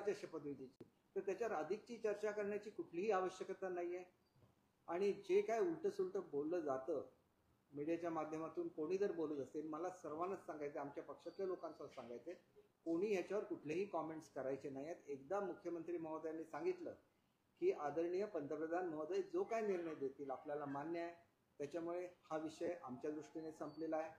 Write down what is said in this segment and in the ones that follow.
सरकारच्या शपथविधीची, तर त्याच्यावर अधिकची चर्चा करण्याची कुठलीही आवश्यकता नाही आहे. आणि जे काय उलट सुलट बोललं जातं मीडियाच्या माध्यमातून, कोणी जर बोलत असेल, मला सर्वांनाच सांगायचं, आमच्या पक्षातल्या लोकांचं सांगायचं, कोणी याच्यावर कुठलेही कॉमेंट्स करायचे नाही आहेत. एकदा मुख्यमंत्री महोदयांनी सांगितलं की आदरणीय पंतप्रधान महोदय जो काय निर्णय देतील आपल्याला मान्य आहे, त्याच्यामुळे हा विषय आमच्या दृष्टीने संपलेला आहे.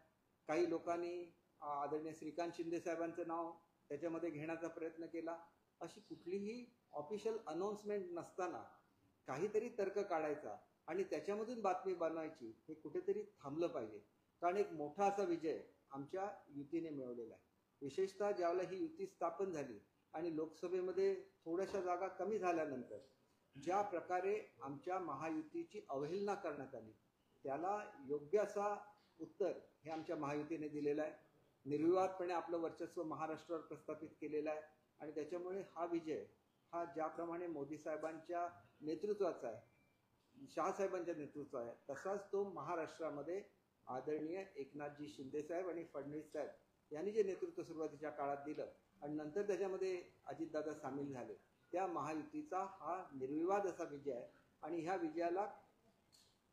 काही लोकांनी आदरणीय श्रीकांत शिंदे साहेबांचं नाव त्याच्यामध्ये घेण्याचा प्रयत्न केला. अशी कुठलीही ऑफिशियल अनाउन्समेंट नसताना काहीतरी तर्क काढायचा आणि त्याच्यामधून बातमी बनवायची, हे कुठेतरी थांबलं पाहिजे. कारण एक मोठा असा विजय आमच्या युतीने मिळवलेला आहे. विशेषतः ज्यावेळेला ही युती स्थापन झाली आणि लोकसभेमध्ये थोड्याशा जागा कमी झाल्यानंतर ज्या प्रकारे आमच्या महायुतीची अवहेलना करण्यात आली, त्याला योग्य असा उत्तर हे आमच्या महायुतीने दिलेलं आहे. निर्विवादपणे आपलं वर्चस्व महाराष्ट्रावर प्रस्थापित केलेलं आहे. आणि त्याच्यामुळे हा विजय हा ज्याप्रमाणे मोदी साहेबांच्या नेतृत्वाचा आहे, शहासाहेबांच्या नेतृत्व आहे, तसाच तो महाराष्ट्रामध्ये आदरणीय एकनाथजी शिंदे साहेब आणि फडणवीस साहेब यांनी जे नेतृत्व सुरुवातीच्या काळात दिलं आणि नंतर त्याच्यामध्ये अजितदादा सामील झाले, त्या महायुतीचा हा निर्विवाद असा विजय आहे. आणि ह्या विजयाला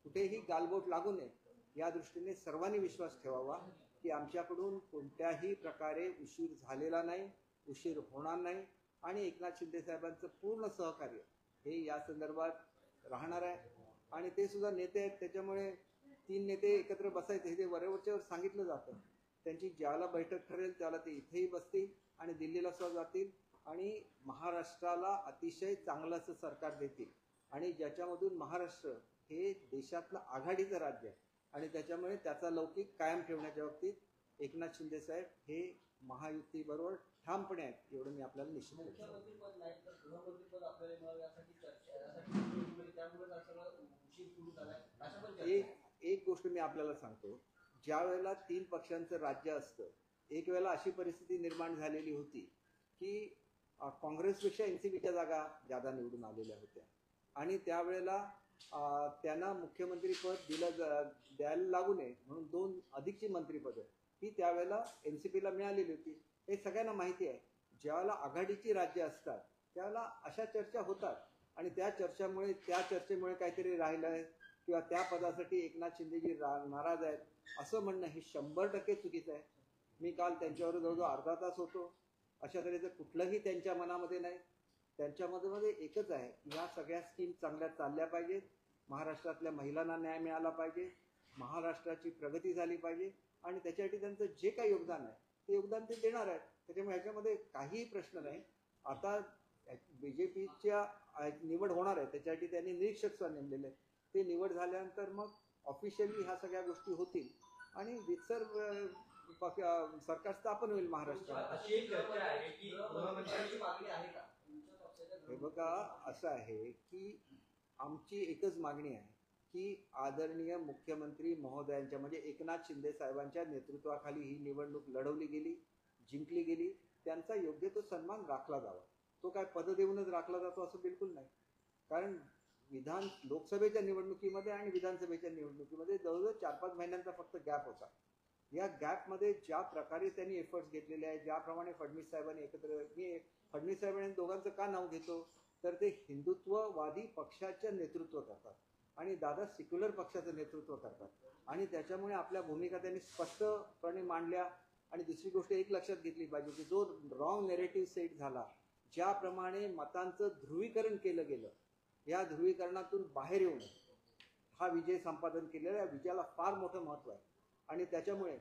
कुठेही गालबोट लागू नये या दृष्टीने सर्वांनी विश्वास ठेवावा की आमच्याकडून कोणत्याही प्रकारे उशीर झालेला नाही, उशीर होणार नाही. आणि एकनाथ शिंदे साहेबांचं पूर्ण सहकार्य हे या संदर्भात राहणार आहे. आणि ते सुद्धा नेते आहेत, त्याच्यामुळे 3 नेते एकत्र बसायचे हे वरवरच्यावर सांगितलं जातं. त्यांची ज्याला बैठक ठरेल त्याला ते इथेही बसतील आणि दिल्लीला सुद्धा जातील आणि महाराष्ट्राला अतिशय चांगलं असं सरकार देतील. आणि ज्याच्यामधून महाराष्ट्र हे देशातलं आघाडीचं राज्य आहे आणि त्याच्यामुळे त्याचा लौकिक कायम ठेवण्याच्या बाबतीत एकनाथ शिंदे साहेब हे महायुतीबरोबर ठामपणे आहेत, एवढं मी आपल्याला निश्चित एक गोष्ट मी आपल्याला सांगतो, ज्या वेळेला 3 पक्षांचं राज्य असतं, एक वेळेला अशी परिस्थिती निर्माण झालेली होती की काँग्रेसपेक्षा एनसीपीच्या जागा ज्यादा निवडून आलेल्या होत्या आणि त्यावेळेला त्यांना मुख्यमंत्रीपद द्यायला लागू नये म्हणून 2 अधिकची मंत्रिपदं ही त्यावेळेला एनसीपीला मिळालेली होती. हे सगळ्यांना माहिती आहे. ज्यावेळेला आघाडीची राज्य असतात त्यावेळेला अशा चर्चा होतात आणि त्या चर्चेमुळे काहीतरी राहिलं आहे किंवा त्या पदासाठी एकनाथ शिंदेजी नाराज आहेत असं म्हणणं हे 100% चुकीचं आहे. मी काल त्यांच्यावर जवळजवळ अर्धा तास होतो. अशा तऱ्हेचं कुठलंही त्यांच्या मनामध्ये नाही. त्यांच्यामध्ये एकच आहे, ह्या सगळ्या स्कीम चांगल्या चालल्या पाहिजेत, महाराष्ट्रातल्या महिलांना न्याय मिळाला पाहिजे, महाराष्ट्राची प्रगती झाली पाहिजे आणि त्याच्यासाठी त्यांचं जे काही योगदान आहे ते योगदान ते देणार आहेत. त्याच्यामुळे ह्याच्यामध्ये काहीही प्रश्न नाही. आता BJPच्या निवड होणार आहे, त्याच्यासाठी त्यांनी निरीक्षक सुद्धा नेमलेले आहे. ते निवड झाल्यानंतर मग ऑफिशियली ह्या सगळ्या गोष्टी होतील आणि रितसर सरकार स्थापन होईल महाराष्ट्रात. हे बघा, असं आहे की आमची एकच मागणी आहे की आदरणीय मुख्यमंत्री महोदयांच्या म्हणजे एकनाथ शिंदे साहेबांच्या नेतृत्वाखाली ही निवडणूक लढवली गेली, जिंकली गेली, त्यांचा योग्य तो सन्मान राखला जावा. तो काय पद देऊनच राखला जातो असं बिलकुल नाही. कारण लोकसभेच्या निवडणुकीमध्ये आणि विधानसभेच्या निवडणुकीमध्ये जवळजवळ 4-5 महिन्यांचा फक्त गॅप होता. या गॅपमध्ये ज्या प्रकारे त्यांनी एफर्ट्स घेतलेले आहेत, ज्याप्रमाणे फडणवीस साहेबांनी फडणवीस साहेबांनी दोघांचं का नाव घेतो तर ते हिंदुत्ववादी पक्षाचं नेतृत्व करतात आणि दादा सेक्युलर पक्षाचं नेतृत्व करतात आणि त्याच्यामुळे आपल्या भूमिका त्यांनी स्पष्टपणे मांडल्या. आणि दुसरी गोष्ट एक लक्षात घेतली पाहिजे की जो रॉंग नेरेटिव्ह सेट झाला, ज्याप्रमाणे मतांचं ध्रुवीकरण केलं गेलं, या ध्रुवीकरणातून बाहेर येऊन हा विजय संपादन केलेला, या विजयाला फार मोठं महत्त्व आहे. आणि त्याच्यामुळे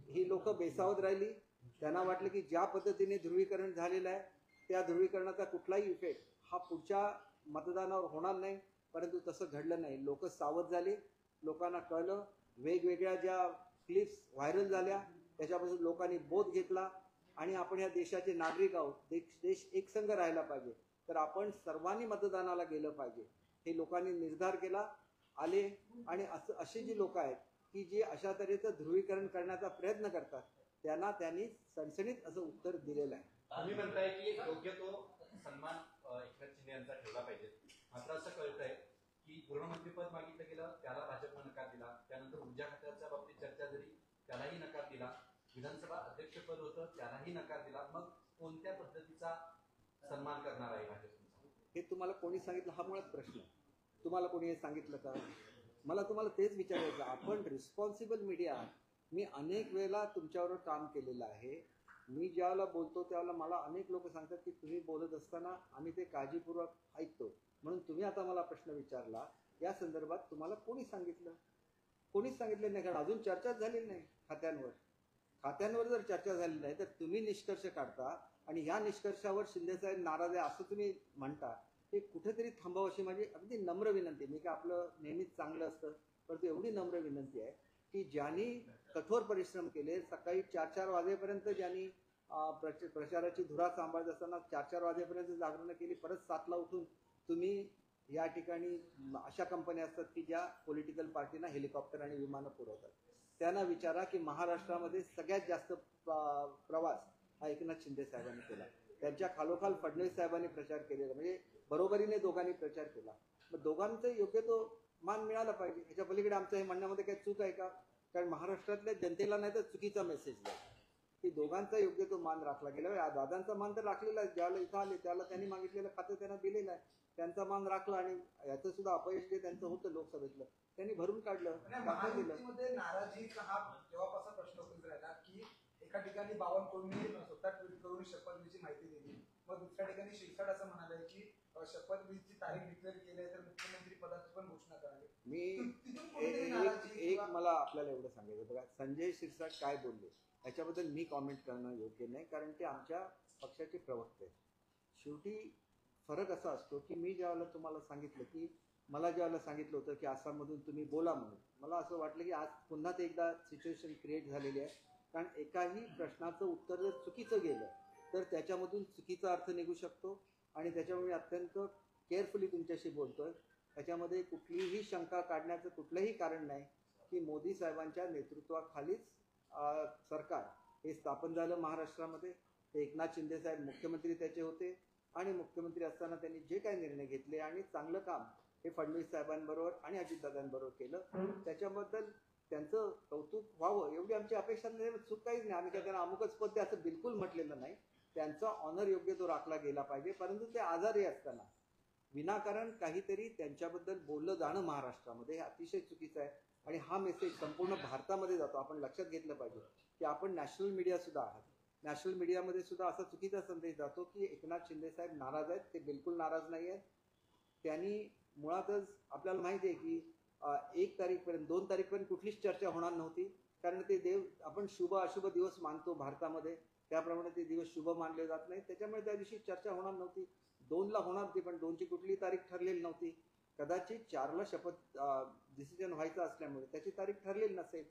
ही लोक बेसावत राहिली. त्यांना वाटलं की ज्या पद्धतीने ध्रुवीकरण झालेलं आहे त्या ध्रुवीकरणाचा कुठलाही इफेक्ट हा पुढच्या मतदानावर होणार नाही, परंतु तसं घडलं नाही. लोक सावध झाले, लोकांना कळलं, वेगवेगळ्या ज्या क्लिप्स व्हायरल झाल्या त्याच्यापासून लोकांनी बोध घेतला आणि आपण या देशाचे नागरिक आहोत, देश एकसंघ राहायला पाहिजे, तर आपण सर्वांनी मतदानाला गेलं पाहिजे हे लोकांनी निर्धार केला, आले. आणि अशी जी लोक आहेत की जे अशा तऱ्हेचं ध्रुवीकरण करण्याचा प्रयत्न करतात त्यांना त्यांनी सणसणीत असं उत्तर दिलेलं आहे. तुम्ही म्हणताय की योग्य तो सन्मान एकनाथ शिंदे यांचा ठेवला पाहिजे, मात्र असं कळतंय की गृहमंत्रीपद मागितलं गेलं त्याला भाजपनं नकार दिला, त्यानंतर ऊर्जा खात्याच्या बाबतीत चर्चा झाली त्यालाही नकार दिला, विधानसभा अध्यक्षपद होतं त्यालाही नकार दिला. मग कोणत्या पद्धतीचा सन्मान करणार आहे भाजप तुमचा? हे तुम्हाला कोणी सांगितलं हा मुळात प्रश्न आहे. तुम्हाला कोणी हे सांगितलं का? मला तुम्हाला तेच विचारायचं, आपण रिस्पॉन्सिबल मीडिया आहात. मी अनेक वेळेला तुमच्यावर काम केलेलं आहे. मी ज्यावेळेला बोलतो त्यावेळेला मला अनेक लोक सांगतात की तुम्ही बोलत असताना आम्ही ते काळजीपूर्वक ऐकतो. म्हणून तुम्ही आता मला प्रश्न विचारला या संदर्भात तुम्हाला कोणी सांगितलं? कोणीच सांगितलं नाही, कारण अजून चर्चाच झालेली नाही खात्यांवर. खात्यांवर जर चर्चा झाली नाही तर तुम्ही निष्कर्ष काढता आणि ह्या निष्कर्षावर शिंदेसाहेब नाराज आहे असं तुम्ही म्हणता. हे कुठेतरी थांबावं अशी माझी अगदी नम्र विनंती. मी का आपलं नेहमीच चांगलं असतं, परंतु एवढी नम्र विनंती आहे की ज्यांनी कठोर परिश्रम केले, सकाळी 4-4 वाजेपर्यंत ज्यांनी प्रचाराची धुरा सांभाळत असताना 4-4 वाजेपर्यंत जागरणं केली, परत 7ला उठून तुम्ही या ठिकाणी अशा कंपन्या असतात की ज्या पॉलिटिकल पार्टीना हेलिकॉप्टर आणि विमानं पुरवतात. त्यांना विचारा की महाराष्ट्रामध्ये सगळ्यात जास्त प्रवास हा एकनाथ शिंदे साहेबांनी केला. त्यांच्या खालोखाल फडणवीस साहेबांनी प्रचार केलेला, म्हणजे बरोबरीने दोघांनी प्रचार केला. मग दोघांचा योग्य तो मान मिळाला पाहिजे. ह्याच्या पलीकडे आमचं हे म्हणण्यामध्ये काही चूक आहे का? कारण महाराष्ट्रातल्या जनतेला नाही तर चुकीचा मेसेज द्या की दोघांचा योग्य तो मान राखला गेला. दादांचा मान तर राखलेला आहे. ज्याला इथं आले त्याला त्यांनी मागितलेलं खातं त्यांना दिलेलं आहे. त्यांचा मान राखला आणि याचं सुद्धा अपयश जे त्यांचं होतं लोकसभेतलं त्यांनी भरून काढलं, दाखवून दिलं. महायुतीमध्ये नाराजीचा हा जेव्हापासून प्रश्न उपस्थित राहिला की एका ठिकाणी बावनकुळेंनी स्वतः ट्विट करून शपथविधीची माहिती दिली, मग दुसऱ्या ठिकाणी शिरसाट असं म्हणाले की शपथविधीची तारीख डिक्लेअर केली आहे तर मुख्यमंत्री पदाची पण घोषणा करावी. एक मला आपल्याला एवढं सांगायचं बघा, संजय शिरसाट काय बोलले याच्याबद्दल मी कॉमेंट करणं योग्य नाही, कारण ते आमच्या पक्षाचे प्रवक्ते आहेत. शेवटी फरक असा असतो की मी ज्यावेळेला तुम्हाला सांगितलं की मला ज्यावेळेला सांगितलं होतं की आसाममधून तुम्ही बोला म्हणून, मला असं वाटलं की आज पुन्हा ते एकदा सिच्युएशन क्रिएट झालेली आहे. कारण एकाही प्रश्नाचं उत्तर जर चुकीचं गेलं तर त्याच्यामधून चुकीचा अर्थ निघू शकतो आणि त्याच्यामुळे मी अत्यंत केअरफुली तुमच्याशी बोलतोय. त्याच्यामध्ये कुठलीही शंका काढण्याचं कुठलंही कारण नाही की मोदी साहेबांच्या नेतृत्वाखालीच सरकार हे स्थापन झालं महाराष्ट्रामध्ये. ते एकनाथ शिंदे साहेब मुख्यमंत्री त्याचे होते आणि मुख्यमंत्री असताना त्यांनी जे काही निर्णय घेतले आणि चांगलं काम हे फडणवीस साहेबांबरोबर आणि अजितदादांबरोबर केलं, त्याच्याबद्दल त्यांचं कौतुक व्हावं एवढी आमची अपेक्षा नाही. चूक काहीच नाही. आम्ही काय त्यांना अमुकच पद द्या असं बिलकुल म्हटलेलं नाही. त्यांचा ऑनर योग्य तो राखला गेला पाहिजे. परंतु ते आजारी असताना विनाकारण काहीतरी त्यांच्याबद्दल बोललं जाणं महाराष्ट्रामध्ये हे अतिशय चुकीचं आहे आणि हा मेसेज संपूर्ण भारतामध्ये जातो. आपण लक्षात घेतलं पाहिजे की आपण नॅशनल मीडिया सुद्धा आहात. नॅशनल मीडियामध्ये सुद्धा असा चुकीचा संदेश जातो की एकनाथ शिंदे साहेब नाराज आहेत. ते बिलकुल नाराज नाही आहेत. त्यांनी मुळातच आपल्याला माहिती आहे की 1 तारीखपर्यंत 2 तारीखपर्यंत कुठलीच चर्चा होणार नव्हती, कारण ते देव आपण शुभ अशुभ दिवस मानतो भारतामध्ये, त्याप्रमाणे ते दिवस शुभ मानले जात नाही. त्याच्यामुळे त्या दिवशी चर्चा होणार नव्हती. 2ला होणार होती पण 2ची कुठलीही तारीख ठरलेली नव्हती. कदाचित 4ला शपथ डिसिजन व्हायचं असल्यामुळे त्याची तारीख ठरलेली नसेल.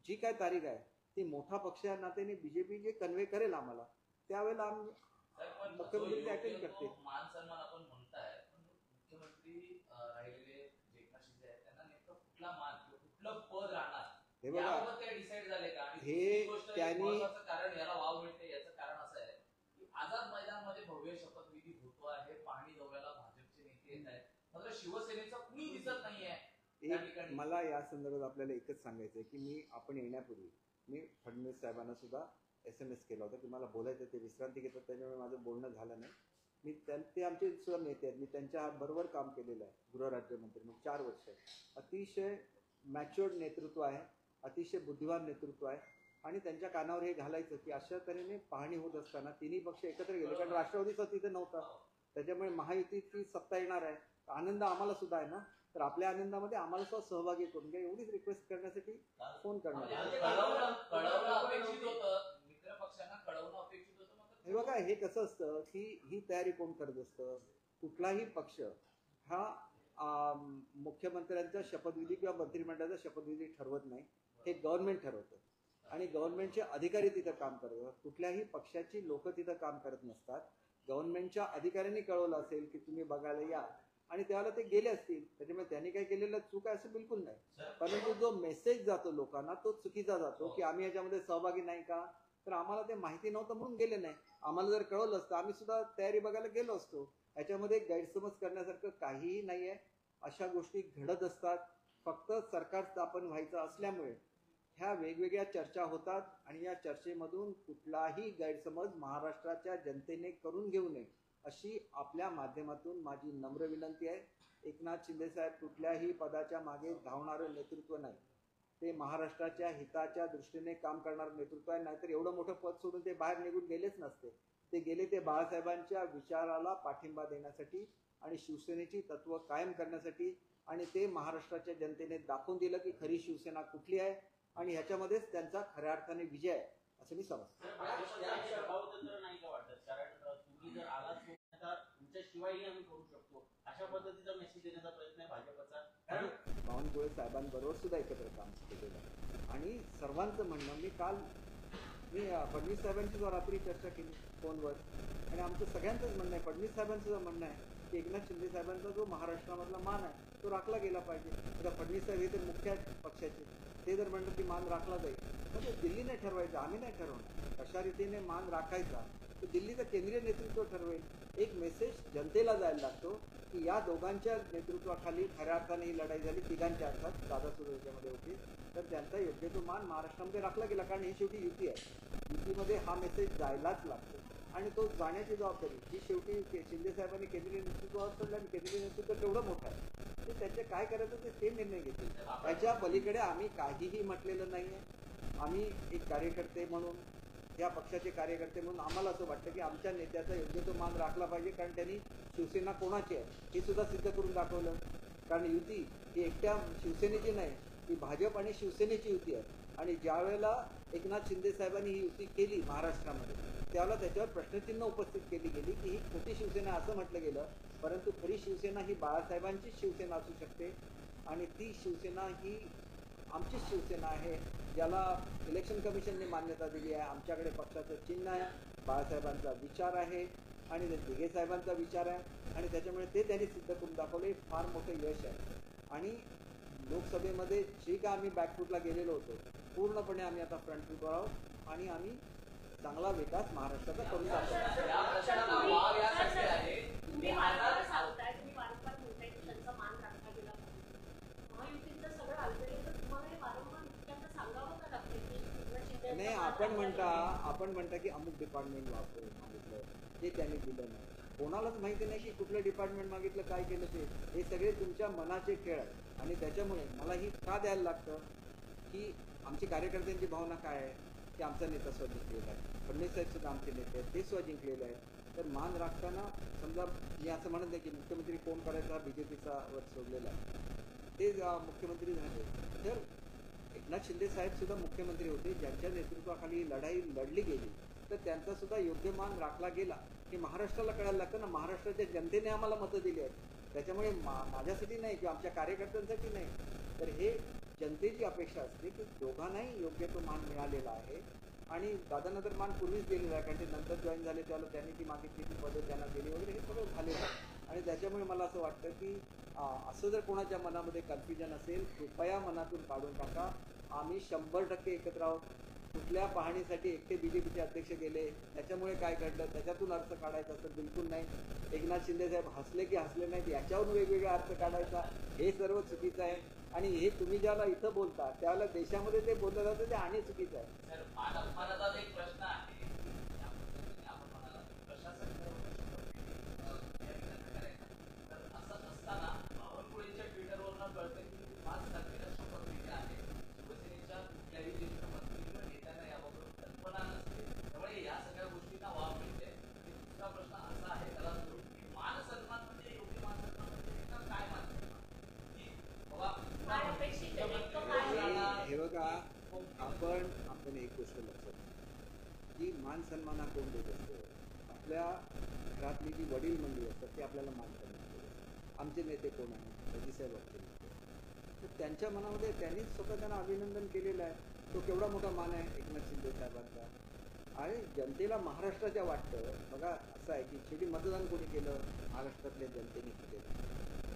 जी काय तारीख आहे ती मोठा पक्ष या नात्याने बीजेपी जे कन्वे करेल आम्हाला त्यावेळेला आम्ही मुख्यमंत्री अटेंड करते. मान सन्मान आपण म्हणताय, मुख्यमंत्री राहिलेले एकनाथ शिंदे आहेत त्यांना नेमकं कुठला मान कुठलं पद राहणार हे बघा, याबाबत काही डिसाईड झाले का? आणि हे गोष्ट त्यांनी महत्त्वाचं कारण याला वाव मिळते याचं कारण असं आहे की आझाद मैदानमध्ये भव्य शपथविधी होतो आहे, पाहणी दौऱ्याला भाजपचे नेते येत आहेत, मात्र शिवसेनेचा कुणी दिसत नाहीये त्या ठिकाणी. मला या संदर्भात आपल्याला एकच सांगायचं आहे की आपण येण्यापूर्वी मी फडणवीस साहेबांना सुद्धा SMS केला होता की मला बोलायचं, ते विश्रांती घेतात त्याच्यामुळे माझं बोलणं झालं नाही. ते आमचे सुद्धा नेते आहेत. मी त्यांच्या बरोबर काम केलेलं आहे गृहराज्यमंत्री म्हणून 4 वर्ष. अतिशय मॅच्युअर्ड नेतृत्व आहे, अतिशय बुद्धिवान नेतृत्व आहे आणि त्यांच्या कानावर हे घालायचं की अशा तऱ्हेने पाहणी होत असताना तिन्ही पक्ष एकत्र गेले, कारण राष्ट्रवादीचा तिथे नव्हता. त्याच्यामुळे महायुतीची सत्ता येणार आहे. आनंद आम्हाला सुद्धा आहे ना, तर आपल्या आनंदामध्ये आम्हाला सुद्धा सहभागी करून घ्या एवढीच रिक्वेस्ट करण्यासाठी फोन करणार. कळवणं अपेक्षित होतं, मित्र पक्षांना कळवणं अपेक्षित होतं. हे बघा, हे कसं असतं की ही तयारी कोण करत असतं? कुठलाही पक्ष हा मुख्यमंत्र्यांचा शपथविधी किंवा मंत्रिमंडळाचा शपथविधी ठरवत नाही. हे गव्हर्नमेंट ठरवतं आणि गव्हर्नमेंटचे अधिकारी तिथं काम करतात. कुठल्याही पक्षाची लोक तिथं काम करत नसतात. गव्हर्नमेंटच्या अधिकाऱ्यांनी कळवलं असेल की तुम्ही बघायला या आणि त्याला ते गेले असतील, त्याच्यामुळे त्यांनी काय केलेलं चूक आहे असं बिलकुल नाही. परंतु जो मेसेज जातो लोकांना तो चुकीचा जातो की आम्ही याच्यामध्ये सहभागी नाही का, तर आम्हाला ते माहिती नव्हतं म्हणून गेले नाही. आम्हाला जर कळवलं असतं आम्ही सुद्धा तयारी बघायला गेलो असतो. याच्यामध्ये गैरसमज करण्यासारखं काहीही नाही आहे. अशा गोष्टी घडत असतात. फक्त सरकार स्थापन व्हायचं असल्यामुळे ह्या वेगवेगळ्या चर्चा होतात आणि या चर्चेमधून कुठलाही गैरसमज महाराष्ट्राच्या जनतेने करून घेऊ नये अशी आपल्या माध्यमातून माझी नम्र विनंती आहे. एकनाथ शिंदे साहेब कुठल्याही पदाच्या मागे धावणारं नेतृत्व नाही. ते महाराष्ट्राच्या हिताच्या दृष्टीने काम करणारं नेतृत्व आहे. नाहीतर एवढं मोठं पद सोडून ते बाहेर निघून गेलेच नसते. ते गेले ते बाळासाहेबांच्या विचाराला पाठिंबा देण्यासाठी आणि शिवसेनेची तत्व कायम करण्यासाठी. आणि ते महाराष्ट्राच्या जनतेने दाखवून दिलं की खरी शिवसेना कुठली आहे आणि ह्याच्यामध्येच त्यांचा खऱ्या अर्थाने विजय आहे असं मी समजतो. नाही का वाटत? कारण तुम्ही जर आलाच तर तुमच्याशिवायही आम्ही करू शकतो अशा पद्धतीचा मेसेज देण्याचा प्रयत्न आहे भाजपचा. कारण बावनकुळे साहेबांबरोबर सुद्धा एकत्र काम केलेलं आहे आणि सर्वांचं म्हणणं मी फडणवीस साहेबांची जो रात्री चर्चा केली फोनवर आणि आमचं सगळ्यांचंच म्हणणं आहे, फडणवीस साहेबांचं सुद्धा म्हणणं आहे की एकनाथ शिंदे साहेबांचा जो महाराष्ट्रामधला मान आहे तो राखला गेला पाहिजे. आता फडणवीस साहेब हे तर मुख्य पक्षाचे, ते जर म्हणलं की मान राखला जाईल म्हणजे दिल्ली नाही ठरवायचं, आम्ही नाही ठरवणार कशा रीतीने मान राखायचा तर दिल्लीचं केंद्रीय नेतृत्व ठरवेल. एक मेसेज जनतेला जायला लागतो की या दोघांच्या नेतृत्वाखाली खऱ्या अर्थाने ही लढाई झाली. तिघांच्या अर्थात दादा सुरू याच्यामध्ये होते तर त्यांचा योग्य तो मान महाराष्ट्रामध्ये राखला गेला. कारण ही शेवटी युती आहे, युतीमध्ये हा मेसेज जायलाच लागतो आणि तो जाण्याची जबाबदारी ही शेवटी शिंदे साहेबांनी केंद्रीय नेतृत्वावर सोडलं आणि केंद्रीय नेतृत्व तेवढं मोठं आहे ते त्याचे काय करायचं ते निर्णय घेतील. त्याच्या पलीकडे आम्ही काहीही म्हटलेलं नाही आहे. आम्ही एक कार्यकर्ते म्हणून या पक्षाचे कार्यकर्ते म्हणून आम्हाला असं वाटतं की आमच्या नेत्याचा योग्य तो मान राखला पाहिजे. कारण त्यांनी शिवसेना कोणाची आहे हे सुद्धा सिद्ध करून दाखवलं. कारण युती ही एकट्या शिवसेनेची नाही, ही भाजप आणि शिवसेनेची युती आहे. आणि ज्या वेळेला एकनाथ शिंदे साहेबांनी ही युती केली महाराष्ट्रामध्ये त्यावेळेला त्याच्यावर प्रश्नचिन्ह उपस्थित केली गेली की ही खोटी शिवसेना असं म्हटलं गेलं. परंतु खरी शिवसेना ही बाळासाहेबांचीच शिवसेना असू शकते आणि ती शिवसेना ही आमचीच शिवसेना आहे ज्याला इलेक्शन कमिशनने मान्यता दिली आहे. आमच्याकडे पक्षाचं चिन्ह आहे, बाळासाहेबांचा विचार आहे आणि दिघे साहेबांचा विचार आहे आणि त्याच्यामुळे ते त्यांनी सिद्ध करून दाखवले. फार मोठं यश आहे. आणि लोकसभेमध्ये जे काय आम्ही बॅकफूटला गेलेलो होतो पूर्णपणे आम्ही आता फ्रंटफूटवर आहोत आणि आम्ही चांगला विकास महाराष्ट्राचा करून दाखवतो. या प्रश्नाला वाव यासाठी आहे तुम्ही वारंवार सांगताय, तुम्ही वारंवार म्हणताय की त्यांचा मान राखला गेला पाहिजे. महायुतीचं सगळं आलबेल तर तुम्हाला हे वारंवार त्यांना सांगावं का लागतं की एकनाथ शिंदे नाही, आपण म्हणता की अमुक डिपार्टमेंट मागितलं ते त्यांनी दिलं नाही. कोणालाच माहिती नाही की कुठलं डिपार्टमेंट मागितलं काय केलं ते. हे सगळे तुमच्या मनाचे खेळ आहेत आणि त्याच्यामुळे मला ही का द्यायला लागतं की आमची कार्यकर्त्यांची भावना काय आहे की आमचा नेता स्व जिंकलेला आहे. फडणवीस साहेब सुद्धा आमचे नेते आहेत, ते स्व जिंकलेले आहेत. तर मान राखताना समजा मी असं म्हणत नाही की मुख्यमंत्री कोण करायचा हा बीजेपीचा वर सोडलेला आहे. ते मुख्यमंत्री झाले तर एकनाथ शिंदे साहेब सुद्धा मुख्यमंत्री होते ज्यांच्या नेतृत्वाखाली लढाई लढली गेली तर त्यांचा सुद्धा योग्य मान राखला गेला हे महाराष्ट्राला कळायला लागतं ना. महाराष्ट्राच्या जनतेने आम्हाला मतं दिली आहेत त्याच्यामुळे माझ्यासाठी नाही किंवा आमच्या कार्यकर्त्यांसाठी नाही तर हे जनतेची अपेक्षा असते की दोघांनाही योग्य तो मान मिळालेला आहे. आणि दादांना तर मान पूर्वीच दिलेला आहे कारण ते नंतर जॉईन झाले त्यावेळेला त्यांनी ती मागितली ती पदं त्यांना दिली वगैरे हे सगळं झालेलं आहे. आणि त्याच्यामुळे मला असं वाटतं की असं जर कोणाच्या मनामध्ये कन्फ्युजन असेल कृपया मनातून काढून टाका. आम्ही 100% एकत्र आहोत. कुठल्या पाहणीसाठी एकटे बीजेपीचे अध्यक्ष गेले त्याच्यामुळे काय घडलं त्याच्यातून अर्थ काढायचा असं बिलकुल नाही. एकनाथ शिंदे साहेब हसले की हसले नाहीत याच्यावरून वेगवेगळा अर्थ काढायचा हे सर्व चुकीचं आहे. आणि हे तुम्ही ज्याला इथं बोलता त्यावेळेला देशामध्ये ते बोललं जातं ते आणि चुकीचं आहे. सर, मान अपमानाचा एक प्रश्न आहे. आपण म्हणाला प्रशासन तर असं असताना बावनकुळेंच्या ट्विटरवरनं कळतं की 5 तारखेला शपथविधी आहे. शिवसेनेच्या कुठल्याही ज्येष्ठ मंत्री किंवा नेत्यांना याबाबत कल्पना नसते. त्यामुळे या सगळ्या गोष्टींना वाव मिळते. दुसरा प्रश्न असा आहे त्याला जोडून की मान सन्मान म्हणजे योग्य मान सन्मान म्हणजे नेमका काय मान सन्मान की बाबा काय अपेक्षित आहे नेमकं काय? हे बघा आपण एक गोष्ट लक्षात घ्या की मान सन्मान हा कोण देत असतो. आपल्या घरातली जी वडील मंडळी असतात ते आपल्याला मान सन्मान देत असतात. आमचे नेते कोण आहेत अजिसाहेब आपले नेते तर त्यांच्या मनामध्ये त्यांनीच स्वतः त्यांना अभिनंदन केलेलं आहे. तो केवढा मोठा मान आहे एकनाथ शिंदे साहेबांचा. आणि जनतेला महाराष्ट्राच्या वाटतं बघा असं आहे की शेवटी मतदान कोणी केलं महाराष्ट्रातल्या जनतेने केलं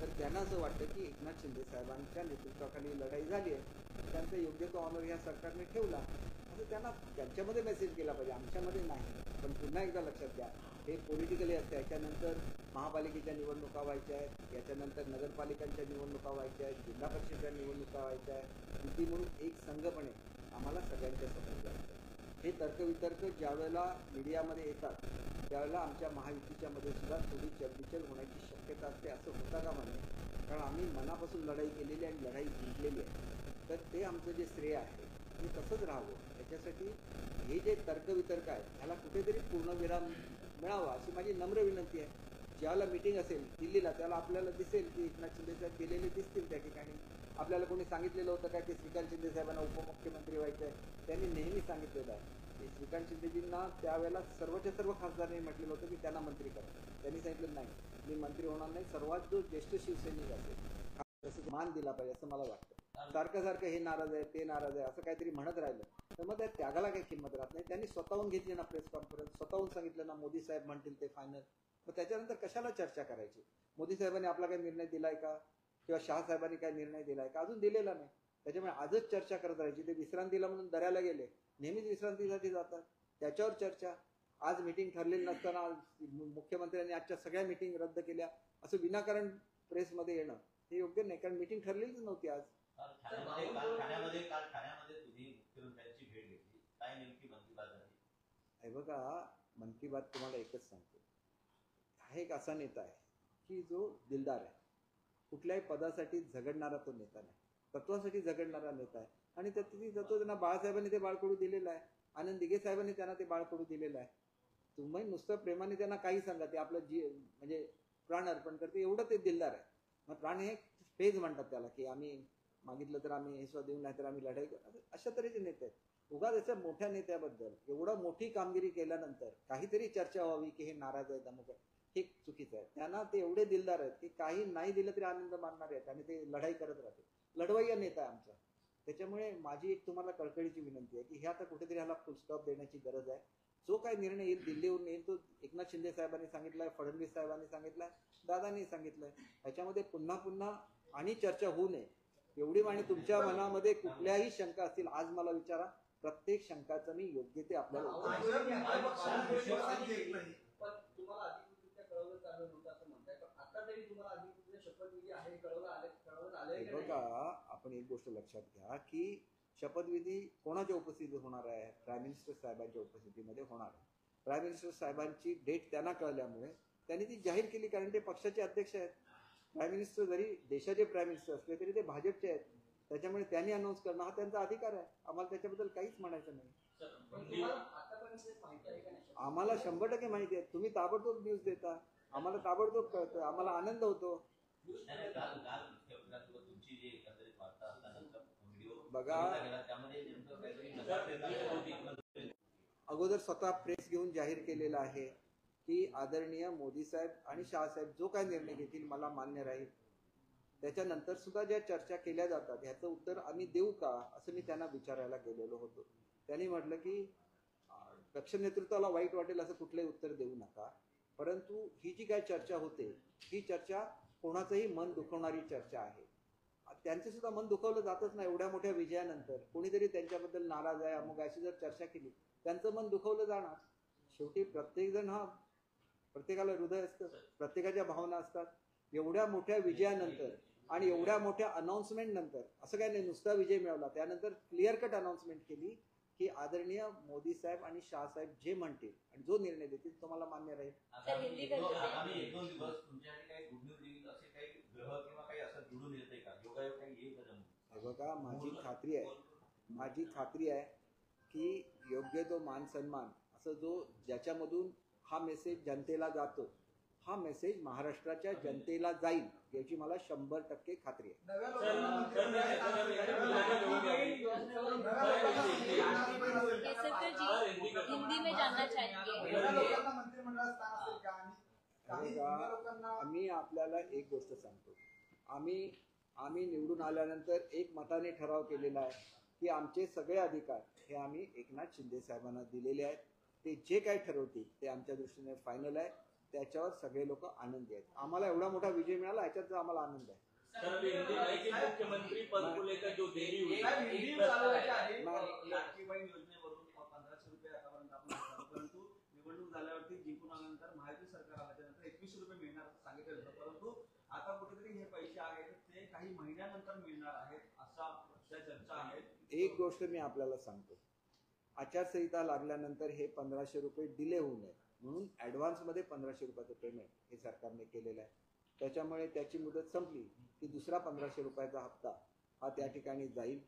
तर त्यांना असं वाटतं की एकनाथ शिंदे साहेबांच्या नेतृत्वाखाली लढाई झाली आहे त्यांचा योग्य तो ऑनर या सरकारने ठेवला असं त्यांना त्यांच्यामध्ये मेसेज केला पाहिजे आमच्यामध्ये नाही. पण पुन्हा एकदा लक्षात घ्या हे पॉलिटिकली असतं. याच्यानंतर महापालिकेच्या निवडणुका व्हायच्या आहेत, याच्यानंतर नगरपालिकांच्या निवडणुका व्हायच्या आहेत, जिल्हा परिषदेच्या निवडणुका व्हायच्या आहेत. युती म्हणून एक संघपणे आम्हाला सगळ्यांच्या समोर जायचं हे तर्कवितर्क ज्या वेळेला मीडियामध्ये येतात त्यावेळेला आमच्या महायुतीच्या मध्ये सुद्धा थोडी चलबिचल होण्याची शक्यता असते, असं होता का म्हणे, कारण आम्ही मनापासून लढाई केलेली आणि लढाई जिंकलेली आहे. तर ते आमचं जे श्रेय आहे ते तसंच राहावं, त्याच्यासाठी हे जे तर्कवितर्क आहे ह्याला कुठेतरी पूर्णविराम मिळावा अशी माझी नम्र विनंती आहे. ज्यावेळेला मीटिंग असेल दिल्लीला त्याला आपल्याला दिसेल की एकनाथ शिंदे साहेब गेलेले दिसतील त्या ठिकाणी. आपल्याला कोणी सांगितलेलं होतं काय की श्रीकांत शिंदे साहेबांना उपमुख्यमंत्री व्हायचं आहे, त्यांनी नेहमी सांगितलेलं आहे की श्रीकांत शिंदेजींना त्यावेळेला सर्वच्या सर्व खासदारांनी म्हटलेलं होतं की त्यांना मंत्री करा. त्यांनी सांगितलं नाही, मी मंत्री होणार नाही, सर्वात जो ज्येष्ठ शिवसैनिक असेल तसं मान दिला पाहिजे असं मला वाटतं. सारखं सारखं हे नाराज आहे ते नाराज आहे असं काहीतरी म्हणत राहिलं तर मग त्या त्यागाला काही किंमत राहत नाही. त्यांनी स्वतःहून घेतली ना प्रेस कॉन्फरन्स, स्वतःहून सांगितलं ना मोदी साहेब म्हणतील ते फायनल, मग त्याच्यानंतर कशाला चर्चा करायची. मोदी साहेबांनी आपला काही निर्णय दिलाय का किंवा शहासाहेबांनी काय निर्णय दिलाय का, अजून दिलेला नाही. त्याच्यामुळे आजच चर्चा करत राहायची. ते विश्रांतीला म्हणून दऱ्याला गेले, नेहमीच विश्रांतीसाठी जातात, त्याच्यावर चर्चा. आज मिटिंग ठरलेली नसताना मुख्यमंत्र्यांनी आजच्या सगळ्या मिटिंग रद्द केल्या असं विनाकारण प्रेसमध्ये येणं हे योग्य नाही, कारण मिटिंग ठरलेलीच नव्हती आज. ठाण्यामध्ये तुम्ही मुख्यमंत्र्यांची भेट घेतली, काय नेमकी मन की बात झाली? हे बघा, मन की बात तुम्हाला एकच सांगतो, हा एक असा नेता आहे की जो दिलदार आहे, कुठल्याही पदासाठी झगडणारा तो नेता नाही, तत्वासाठी झगडणारा नेता आहे. आणि त्याची तत्व त्यांना बाळासाहेबांनी ते बाळकडू दिलेलं आहे, आनंद दिघे साहेबांनी त्यांना ते बाळकडू दिलेलं आहे. तुम्ही नुसतं प्रेमाने त्यांना काही सांगा, ते आपलं म्हणजे प्राण अर्पण करते, एवढं ते दिलदार आहे. मग प्राण हे फेज म्हणतात त्याला, की आम्ही मागितलं तर आम्ही हे सुद्धा देऊ, नाही तर आम्ही लढाई करू, अशा तऱ्हेचे नेते आहेत. उगाच याच्या मोठ्या नेत्याबद्दल एवढं मोठी कामगिरी केल्यानंतर काहीतरी चर्चा व्हावी की हे नाराज आहेत अमुक आहे, हे चुकीचं आहे. त्यांना ते एवढे दिलदार आहेत की काही नाही दिलं तरी आनंद मानणारे आहेत आणि ते लढाई करत राहते. लढवय्या नेता आहे आमचा. त्याच्यामुळे माझी एक तुम्हाला कळकळीची विनंती आहे की हे आता कुठेतरी ह्याला फुलस्टॉप देण्याची गरज आहे. जो काही निर्णय येईल दिल्लीवरून येईल तो एकनाथ शिंदे साहेबांनी सांगितलाय, फडणवीस साहेबांनी सांगितलाय, दादांनी सांगितलंय. ह्याच्यामध्ये पुन्हा पुन्हा आणि चर्चा होऊ नये एवढी. आणि तुमच्या मनामध्ये कुठल्याही शंका असतील आज मला विचारा, प्रत्येक शंकाचं मी योग्य ते आपल्याला उत्तर देईन. पण तुम्हाला अधिकृतरित्या कळवलं चालू नव्हतं असं म्हणताय, पण आता तरी तुम्हाला अधिकृतरित्या शपथविधी आहे कळवलं आलंय का? बघा, आपण एक गोष्ट लक्षात घ्या की शपथविधी कोणाच्या उपस्थितीत होणार आहे, प्राईम मिनिस्टर साहेबांच्या उपस्थितीमध्ये होणार आहे. प्राईम मिनिस्टर साहेबांची डेट त्यांना कळल्यामुळे त्यांनी ती जाहीर केली, कारण ते पक्षाचे अध्यक्ष आहेत. प्राईम मिनिस्टर जरी देशाचे प्राईम मिनिस्टर असले तरी ते भाजपचे आहेत, त्याच्यामुळे त्यांनी अनाऊन्स करणं हा त्यांचा अधिकार आहे. आम्हाला त्याच्याबद्दल काहीच म्हणायचं नाही. आम्हाला 100% माहिती आहे. तुम्ही ताबडतोब न्यूज देता, आम्हाला ताबडतोब कळतं, आम्हाला आनंद होतो. बघा, अगोदर स्वतः प्रेस घेऊन जाहीर केलेलं आहे की आदरणीय मोदी साहेब आणि शहासाहेब जो काय निर्णय घेतील मला मान्य राहील. त्याच्यानंतर सुद्धा ज्या चर्चा केल्या जातात ह्याचं उत्तर आम्ही देऊ का असं मी त्यांना विचारायला गेलेलो होतो. त्यांनी म्हटलं की पक्ष नेतृत्वाला वाईट वाटेल असं कुठलंही उत्तर देऊ नका, परंतु ही जी काय चर्चा होते ही चर्चा कोणाचंही मन दुखवणारी चर्चा आहे. त्यांचे सुद्धा मन दुखवलं जातच नाही. एवढ्या मोठ्या विजयानंतर कोणीतरी त्यांच्याबद्दल नाराज आहे अमुक अशी जर चर्चा केली त्यांचं मन दुखवलं जाणार. शेवटी प्रत्येकजण हा प्रत्येकाला हृदय असतं, प्रत्येकाच्या भावना असतात. एवढ्या मोठ्या विजयानंतर आणि एवढ्या मोठ्या अनाउन्समेंट नंतर असं काही नाही नुसता विजय मिळवला, त्यानंतर क्लिअर कट अनाउन्समेंट केली की आदरणीय मोदी साहेब आणि शहासाहेब जे म्हणतील आणि जो निर्णय देतील तो मला मान्य राहील. आगामी 1-2 दिवस तुमच्यासाठी काही गुड न्यूज येईल असे काही ग्रह किंवा काही असं जुळून येते का, योगायोग काही येईल का जमून? हे बघा, माझी खात्री आहे की योग्य तो मान सन्मान असं जो ज्याच्यामधून हा मेसेज जनतेला जातो, हा मेसेज महाराष्ट्राच्या जनतेला जाईल याची मला 100% खात्री आहे. हिंदी में जानना चाहिए. आम्ही आपल्याला एक गोष्ट सांगतो, आम्ही निवडून आल्यानंतर एक मताने ठराव केलेला आहे की आमचे सगळे अधिकार हे आम्ही एकनाथ शिंदे साहेबांना दिलेले आहेत. ते जे काही ठरवतील ते आमच्या दृष्टीने फायनल आहे, त्याच्यावर सगळे लोक आनंदी आहेत. आम्हाला एवढा मोठा विजय मिळाला याच्यात आम्हाला आनंद आहे. मुख्यमंत्री पद को लेकर जो देरी हुई लाडकी बहीण योजनेवरून 1500 रुपये आतापर्यंत आपण घेतला, परंतु निवडणूक झाल्यावरती जिंकून आल्यानंतर महायुती सरकार आल्यानंतर 21 रुपये मिळणार असं सांगितलं होतं, परंतु आता कुठेतरी हे पैसे आहेत ते काही महिन्यानंतर मिळणार आहेत असा चर्चा आहे. एक गोष्ट मी आपल्याला सांगतो, आचारसंहिता लागल्यानंतर हे 1500 रुपये डिले होऊ नये म्हणून ॲडव्हान्समध्ये 1500 रुपयाचं पेमेंट हे सरकारने केलेलं आहे. त्याच्यामुळे त्याची मुदत संपली की दुसरा 1500 रुपयाचा हप्ता हा त्या ठिकाणी जाईल.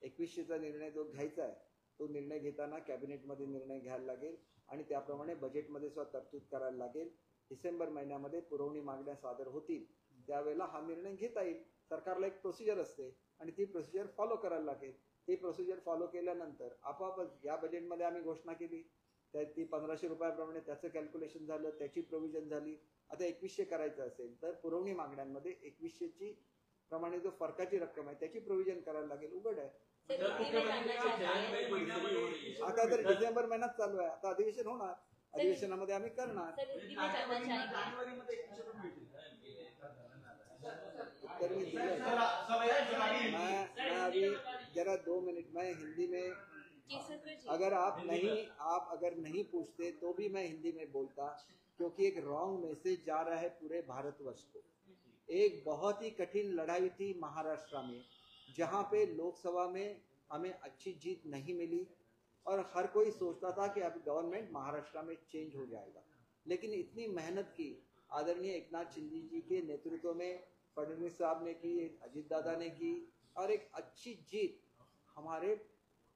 2100चा निर्णय जो घ्यायचा आहे तो निर्णय घेताना कॅबिनेटमध्ये निर्णय घ्यायला लागेल आणि त्याप्रमाणे बजेटमध्ये सुद्धा तरतूद करायला लागेल. डिसेंबर महिन्यामध्ये पुरवणी मागण्या सादर होतील त्यावेळेला हा निर्णय घेता येईल. सरकारला एक प्रोसिजर असते आणि ती प्रोसिजर फॉलो करायला लागेल. ती प्रोसिजर फॉलो केल्यानंतर आपोआपच या बजेटमध्ये आम्ही घोषणा केली त्या ती 1500 रुपयाप्रमाणे त्याचं कॅल्क्युलेशन झालं, त्याची प्रोव्हिजन झाली. आता 2100 करायचं असेल तर पुरवणी मागण्यांमध्ये 2100ची प्रमाणे जो फरकाची रक्कम आहे त्याची प्रोव्हिजन करायला लागेल. उघड आहे. आता तर डिसेंबर महिन्यात चालू आहे. आता अधिवेशन होणार, अधिवेशनामध्ये आम्ही करणार. जानेवारीमध्ये 2100 रुपये मिळतील. उत्तर मी दिया है. मैं अभी जरा 2 मिनट में हिंदी में, अगर आप अगर नहीं पूछते तो भी मैं हिंदी में बोलता, क्योंकि एक रॉन्ग मैसेज जा रहा है पूरे भारतवर्ष को. एक बहुत ही कठिन लड़ाई थी महाराष्ट्र में, जहां पे लोकसभा में हमें अच्छी जीत नहीं मिली और हर कोई सोचता था कि अब गवर्नमेंट महाराष्ट्र में चेंज हो जाएगा. लेकिन इतनी मेहनत की आदरणीय एकनाथ शिंदे जी के नेतृत्व में फडणवीस साहब ने की, अजीत दादा ने की और एक अच्छी जीत हमारे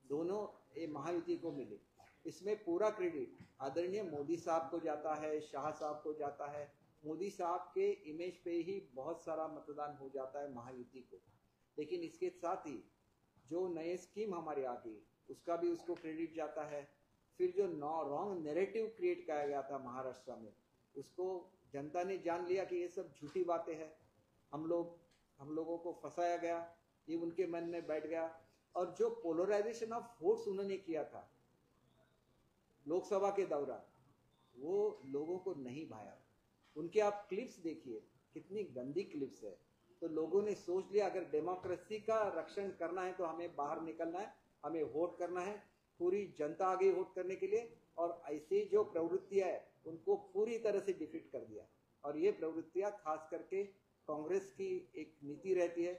दोनों महायुति को मिली. इसमें पूरा क्रेडिट आदरणीय मोदी साहब को जाता है, शाह साहब को जाता है. मोदी साहब के इमेज पे ही बहुत सारा मतदान हो जाता है महायुति को. लेकिन इसके साथ ही जो नए स्कीम हमारे आ गई उसका भी उसको क्रेडिट जाता है. फिर जो रॉन्ग नैरेटिव क्रिएट किया गया था महाराष्ट्र में, उसको जनता ने जान लिया कि ये सब झूठी बातें हैं. हम लोगों को फंसाया गया, ये उनके मन में बैठ गया. और जो पोलराइजेशन ऑफ वोट्स उन्होंने किया था लोकसभा के दौरान, वो लोगों को नहीं भाया. उनके आप क्लिप्स देखिए, कितनी गंदी क्लिप्स है. तो लोगों ने सोच लिया अगर डेमोक्रेसी का रक्षण करना है तो हमें बाहर निकलना है, हमें वोट करना है. पूरी जनता आ गई वोट करने के लिए और ऐसी जो प्रवृत्तियां है उनको पूरी तरह से डिफीट कर दिया. और ये प्रवृत्तियां खास करके कांग्रेस की एक नीति रहती है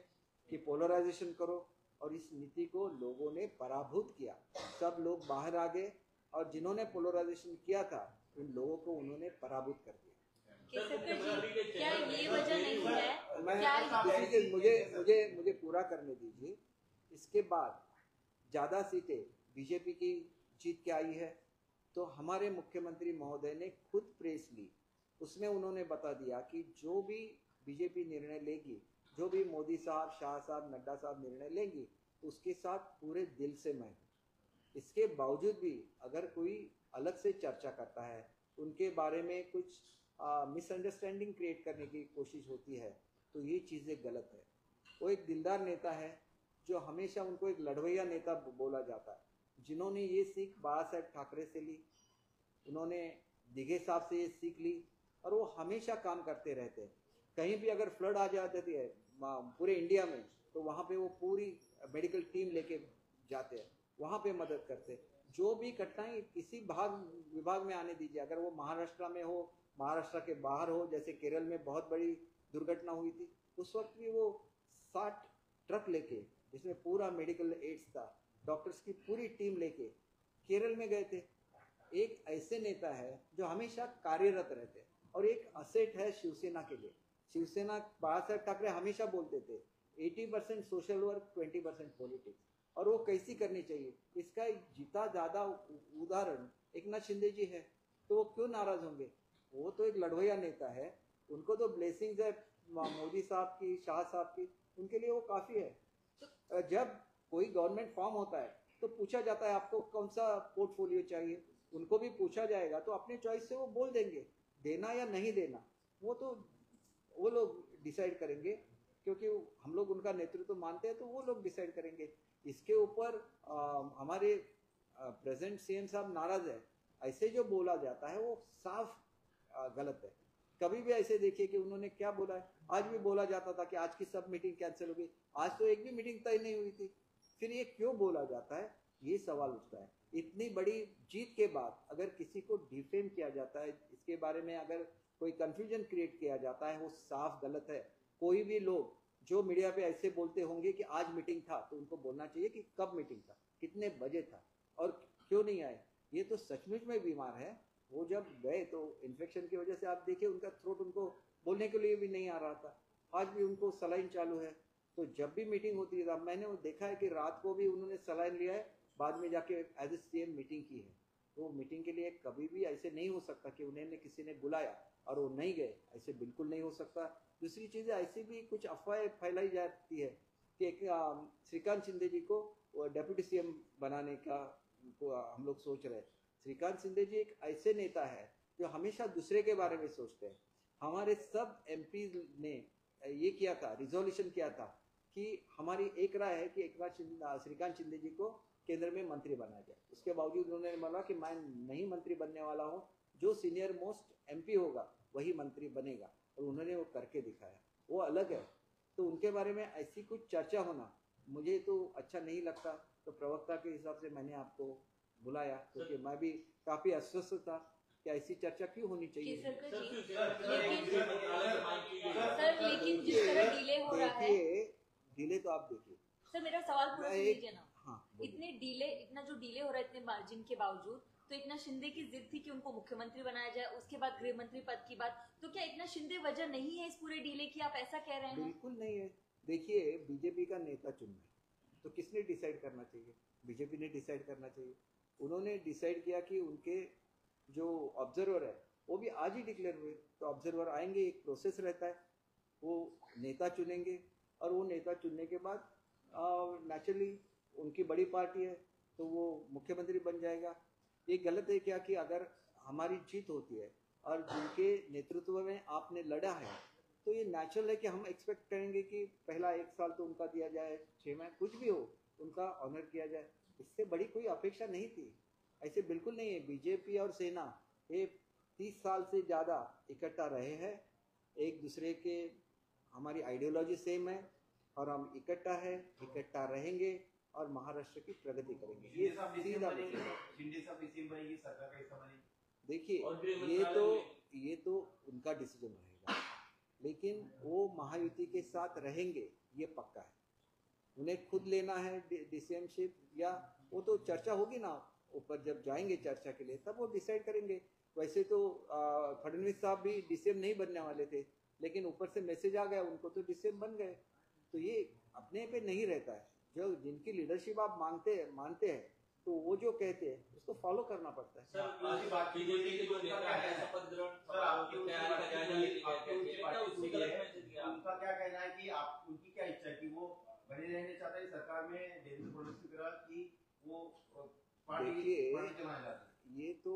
कि पोलराइजेशन करो, और इस नीति को लोगों ने पराभूत किया. सब लोग बाहर आ गए और जिन्होंने पोलराइजेशन किया था उन लोगों को उन्होंने पराभूत कर दिया. क्या ये वजह नहीं है? मुझे पूरा करने दीजिए. इसके बाद ज़्यादा सीटें बीजेपी की जीत के आई है तो हमारे मुख्यमंत्री महोदय ने खुद प्रेस ली. उसमें उन्होंने बता दिया कि जो भी बीजेपी निर्णय लेगी, जो भी मोदी साहब, शाह साहब, नड्डा साहब निर्णय लेंगी, उसके साथ पूरे दिल से मैं. इसके बावजूद भी अगर कोई अलग से चर्चा करता है, उनके बारे में कुछ मिसअंडरस्टैंडिंग क्रिएट करने की कोशिश होती है, तो ये चीज़ें गलत है. वो एक दिलदार नेता है जो हमेशा उनको एक लड़वैया नेता बोला जाता है, जिन्होंने ये सीख बाला साहेब ठाकरे से ली, उन्होंने दिघे साहब से ये सीख ली और वो हमेशा काम करते रहते हैं. कहीं भी अगर फ्लड आ जाती है पूरे इंडिया में तो वहाँ पे वो पूरी मेडिकल टीम लेके जाते हैं, वहाँ पे मदद करते हैं. जो भी घटनाएं किसी विभाग में आने दीजिए, अगर वो महाराष्ट्र में हो, महाराष्ट्र के बाहर हो, जैसे केरल में बहुत बड़ी दुर्घटना हुई थी, उस वक्त भी वो 60 ट्रक लेके, जिसमें पूरा मेडिकल एड्स था, डॉक्टर्स की पूरी टीम लेके केरल में गए थे. एक ऐसे नेता है जो हमेशा कार्यरत रहते हैं और एक असेट है शिवसेना के लिए. शिवसेना, बाला साहेब ठाकरे हमेशा बोलते थे 80% सोशल वर्क, 20% पॉलिटिक्स, और वो कैसी करनी चाहिए. इसका एक जीता ज़्यादा उदाहरण एकनाथ शिंदे जी है. तो वो क्यों नाराज होंगे? वो तो एक लड़वैया नेता है, उनको तो ब्लेसिंग्स है मोदी साहब की, शाह साहब की, उनके लिए वो काफ़ी है. जब कोई गवर्नमेंट फॉर्म होता है तो पूछा जाता है आपको कौन सा पोर्टफोलियो चाहिए, उनको भी पूछा जाएगा तो अपने चॉइस से वो बोल देंगे. देना या नहीं देना वो लोग डिसाइड करेंगे, क्योंकि हम लोग उनका नेतृत्व मानते हैं तो वो लोग डिसाइड करेंगे. इसके ऊपर हमारे प्रेजेंट सीएम साहब नाराज है. ऐसे जो बोला जाता है वो साफ गलत है. कभी भी ऐसे देखिए कि उन्होंने क्या बोला है. आज भी बोला जाता था कि आज की सब मीटिंग कैंसिल हो गई. आज तो एक भी मीटिंग तय नहीं हुई थी. फिर ये क्यों बोला जाता है, ये सवाल उठता है. इतनी बड़ी जीत के बाद अगर किसी को डिफेम किया जाता है, इसके बारे में अगर कोई कंफ्यूजन क्रिएट किया जाता है, वो साफ गलत है. कोई भी लोग जो मीडिया पे ऐसे बोलते होंगे कि आज मीटिंग था, तो उनको बोलना चाहिए कि कब मीटिंग था, कितने बजे था और क्यों नहीं आए? ये तो सचमुच में बीमार है। वो जब गए तो इन्फेक्शन की वजह से आप देखिए उनका थ्रोट उनको बोलने के लिए भी नहीं आ रहा था। आज भी उनको सलाइन चालू है। तो जब भी मीटिंग होती है, मैंने वो देखा है कि रात को भी उन्होंने सलाइन लिया है, बाद में जाके एज ए सीएम मीटिंग की है। तो मीटिंग के लिए कभी भी ऐसे नहीं हो सकता कि उन्हें किसी ने बुलाया और वो नहीं गए, ऐसे बिल्कुल नहीं हो सकता। दूसरी चीज़ ऐसी भी कुछ अफवाहें फैलाई जाती है कि एक श्रीकांत शिंदे जी को डेप्यूटी सीएम बनाने का हम लोग सोच रहे हैं। श्रीकांत शिंदे जी एक ऐसे नेता है जो हमेशा दूसरे के बारे में सोचते हैं। हमारे सब एमपी ने ये किया था, रिजोल्यूशन किया था कि हमारी एक राय है कि श्रीकांत शिंदे जी को केंद्र में मंत्री बनाया जाए। उसके बावजूद उन्होंने बोला कि मैं नहीं मंत्री बनने वाला हूँ, जो सीनियर मोस्ट एमपी होगा वही मंत्री बनेगा, और उन्होंने वो करके दिखाया। वो अलग है। तो उनके बारे में ऐसी कुछ चर्चा होना मुझे तो अच्छा नहीं लगता। तो प्रवक्ता के हिसाब से मैंने आपको बुलाया, क्योंकि मैं भी काफी अस्वस्थ था कि ऐसी चर्चा क्यों होनी चाहिए। केसरकर जी, सर लेकिन जिस तरह डिले हो रहा है, देखिए डिले तो आप देखिए। सर मेरा सवाल पूरा सुन लीजिए ना। हाँ, बोलिए। इतना जो डिले हो रहा है इतने मार्जिन के बावजूद, तो एक नाथ शिंदे की जिद थी कि उनको मुख्यमंत्री बनाया जाए, उसके बाद गृह मंत्री पद की बात, तो क्या एक नाथ शिंदे वजह नहीं है इस पूरे डिले की, आप ऐसा कह रहे हैं? बिल्कुल नहीं है। देखिए बीजेपी का नेता चुनना है तो किसने डिसाइड करना चाहिए? बीजेपी ने डिसाइड करना चाहिए। उन्होंने डिसाइड किया कि उनके जो ऑब्जर्वर है वो भी आज ही डिक्लेयर हुए, तो ऑब्जर्वर आएंगे, एक प्रोसेस रहता है, वो नेता चुनेंगे, और वो नेता चुनने के बाद नेचुरली उनकी बड़ी पार्टी है तो वो मुख्यमंत्री बन जाएगा। ये गलत है क्या कि अगर हमारी जीत होती है और जिनके नेतृत्व में आपने लड़ा है, तो ये नेचुरल है कि हम एक्सपेक्ट करेंगे कि पहला 1 साल तो उनका दिया जाए, 6 महीने कुछ भी हो उनका ऑनर किया जाए। इससे बड़ी कोई अपेक्षा नहीं थी। ऐसे बिल्कुल नहीं है। बीजेपी और सेना ये 30 साल से ज़्यादा इकट्ठा रहे हैं, एक दूसरे के हमारी आइडियोलॉजी सेम है, और हम इकट्ठा है, इकट्ठा रहेंगे और महाराष्ट्र की प्रगति करेंगे। ये सीधा देखिए ये तो उनका डिसीजन रहेगा, लेकिन वो महायुति के साथ रहेंगे ये पक्का है। उन्हें खुद लेना है डीसीएमशिप, या वो तो चर्चा होगी ना ऊपर जब जाएंगे चर्चा के लिए, तब वो डिसाइड करेंगे। वैसे तो फडणवीस साहब भी डीसीएम नहीं बनने वाले थे, लेकिन ऊपर से मैसेज आ गया, उनको तो डीसीएम बन गए। तो ये अपने पे नहीं रहता है। जो जिनकी लीडरशिप आप मानते हैं तो वो जो कहते हैं उसको फॉलो करना पड़ता है। सर बीजेपी के जो नेता है शपथ ग्रहण की तैयारी का जायजा लेने गए, उससे गलत मैसेज दिया। उनका क्या कहना है कि आप उनकी क्या इच्छा है कि वो बने रहने चाहते हैं सरकार में देवेंद्र फडणवीस की तरह, कि वो पार्टी चलाना चाहते हैं? ये तो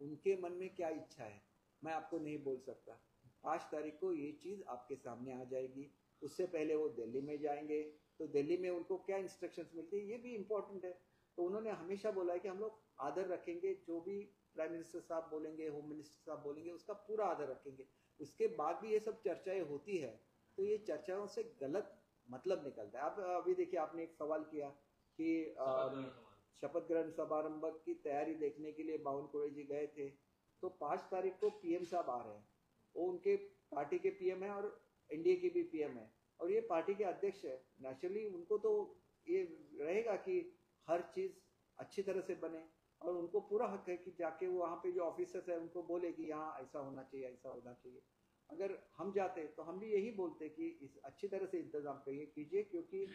उनके मन में क्या इच्छा है मैं आपको नहीं बोल सकता। 5 तारीख को ये चीज़ आपके सामने आ जाएगी। उससे पहले वो दिल्ली में जाएंगे, तो दिल्ली में उनको क्या इंस्ट्रक्शंस मिलती है ये भी इम्पोर्टेंट है। तो उन्होंने हमेशा बोला है कि हम लोग आदर रखेंगे, जो भी प्राइम मिनिस्टर साहब बोलेंगे, होम मिनिस्टर साहब बोलेंगे, उसका पूरा आदर रखेंगे। उसके बाद भी ये सब चर्चाएं होती है, तो ये चर्चाओं से गलत मतलब निकलता है। आप अभी देखिए, आपने एक सवाल किया कि शपथ ग्रहण समारंभ की तैयारी देखने के लिए बावनकुळे जी गए थे, तो 5 तारीख को पीएम साहब आ रहे हैं। वो उनके पार्टी के पीएम है और एनडीए की भी पीएम है, और ये पार्टी के अध्यक्ष है। नेचुरली उनको तो ये रहेगा कि हर चीज़ अच्छी तरह से बने, और उनको पूरा हक है कि जाके वो वहाँ पे जो ऑफिसर्स है उनको बोले कि यहाँ ऐसा होना चाहिए, ऐसा होना चाहिए। अगर हम जाते तो हम भी यही बोलते कि इस अच्छी तरह से इंतजाम कीजिए, क्योंकि